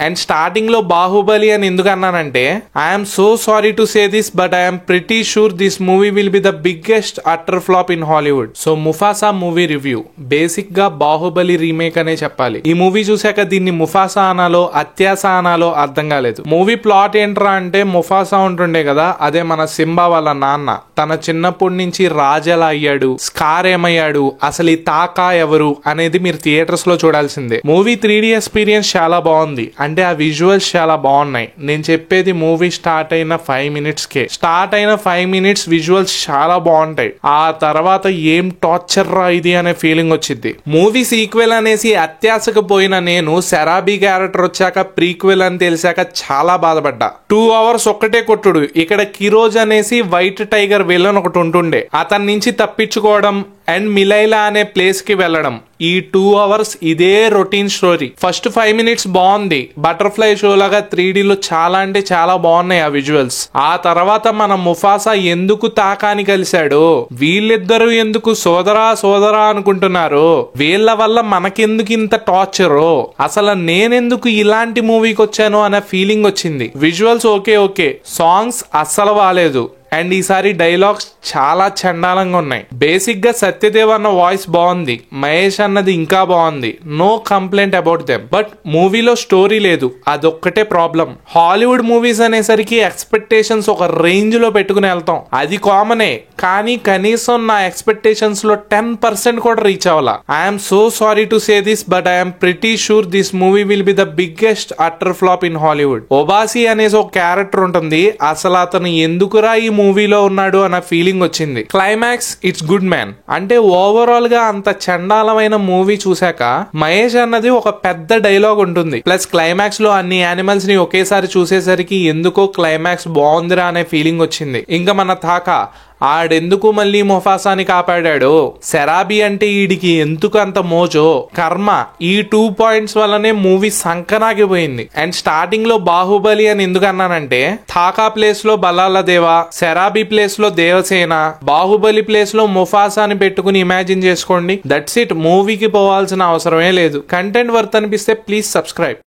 And starting లో బాహుబలి అని ఎందుకు అన్నానంటే I'm so sorry to say this but I'm pretty sure this movie will be the biggest utter flop in Hollywood. So Mufasa movie review. Basic గా Baahubali remake అనే చెప్పాలి. ఈ movie చూసాక దీన్ని ముఫాసా అనాలో అత్యాస అనాలో అర్థం కాలేదు. మూవీ ప్లాట్ ఏంట్రా అంటే ముఫాసా ఉంటుండే కదా, అదే మన సింబా వాళ్ళ నాన్న. తన చిన్నప్పటి నుంచి రాజెలా అయ్యాడు, స్కార్ ఏమయ్యాడు, అసలు ఈ తాకా ఎవరు అనేది మీరు థియేటర్స్ లో చూడాల్సిందే. మూవీ 3D ఎక్స్పీరియన్స్ చాలా బాగుంది. అంటే ఆ విజువల్స్ చాలా బాగున్నాయి. నేను చెప్పేది మూవీ స్టార్ట్ అయిన 5 minutes కే. స్టార్ట్ అయిన 5 minutes విజువల్స్ చాలా బాగుంటాయి. ఆ తర్వాత ఏం టార్చర్ రా ఇది అనే ఫీలింగ్ వచ్చింది. మూవీ సీక్వెల్ అనేసి అత్యాశకు పోయిన నేను సెరాబీ క్యారెక్టర్ వచ్చాక ప్రీక్వెల్ అని తెలిసాక చాలా బాధపడ్డా. 2 hours ఒక్కటే కొట్టుడు. ఇక్కడ కిరోజ్ అనేసి వైట్ టైగర్ విలన్ ఒకటి ఉంటుండే, అతని నుంచి తప్పించుకోవడం అండ్ మిలైలా అనే ప్లేస్ కి వెళ్ళడం. ఈ 2 hours ఇదే రొటీన్ స్టోరీ. ఫస్ట్ 5 minutes బాగుంది. బటర్ఫ్లై షో లాగా 3Dలో చాలా అంటే చాలా బాగున్నాయి ఆ విజువల్స్. ఆ తర్వాత మన ముఫాసా ఎందుకు తాకాని కలిశాడు, వీళ్ళిద్దరూ ఎందుకు సోదరా సోదరా అనుకుంటున్నారు, వీళ్ళ వల్ల మనకెందుకు ఇంత టార్చరు, అసలు నేనెందుకు ఇలాంటి మూవీకి వచ్చాను అనే ఫీలింగ్ వచ్చింది. విజువల్స్ ఓకే, సాంగ్స్ అస్సలు బాలేదు. అండ్ ఈసారి డైలాగ్స్ చాలా చండాలంగా ఉన్నాయి. బేసిక్ గా సత్యదేవ్ అన్న వాయిస్ బాగుంది, మహేష్ అన్నది ఇంకా బాగుంది. No complaint about them. But మూవీలో స్టోరీ లేదు, అదొక్కటే ప్రాబ్లం. హాలీవుడ్ మూవీస్ అనేసరికి ఎక్స్పెక్టేషన్స్ ఒక రేంజ్ లో పెట్టుకుని వెళ్తాం, అది కామనే. కానీ కనీసం నా ఎక్స్పెక్టేషన్స్ లో 10% కూడా రీచ్ అవ్వాలా. I'm so sorry to say this but I'm pretty sure this movie will be the biggest utter flop in Hollywood. Obasi అనేసి ఒక క్యారెక్టర్ ఉంటుంది, అసలు అతను ఎందుకురా ఈ మూవీలో ఉన్నాడు అన్న ఫీలింగ్ వచ్చింది. Climax it's good man. అంటే ఓవరాల్ గా అంత చండాలమైన మూవీ చూసాక మహేష్ అన్నది ఒక పెద్ద డైలాగ్ ఉంటుంది. ప్లస్ క్లైమాక్స్ లో అన్ని యానిమల్స్ ని ఒకేసారి చూసేసరికి ఎందుకో క్లైమాక్స్ బాగుందిరా అనే ఫీలింగ్ వచ్చింది. ఇంకా మన తాకా ఆడెందుకు మళ్ళీ ముఫాసాని కాపాడాడు, సెరాబీ అంటే ఈడికి ఎందుకు అంత మోజో కర్మ. ఈ 2 points వల్లనే మూవీ సంకనాగిపోయింది. అండ్ స్టార్టింగ్ లో బాహుబలి అని ఎందుకు అన్నానంటే థాకా ప్లేస్ లో బలాల దేవా, సెరాబీ ప్లేస్ లో దేవసేన, బాహుబలి ప్లేస్ లో ముఫాసాని పెట్టుకుని ఇమాజిన్ చేసుకోండి. That's it. మూవీకి పోవాల్సిన అవసరమే లేదు. కంటెంట్ వర్త్ అనిపిస్తే ప్లీజ్ సబ్స్క్రైబ్.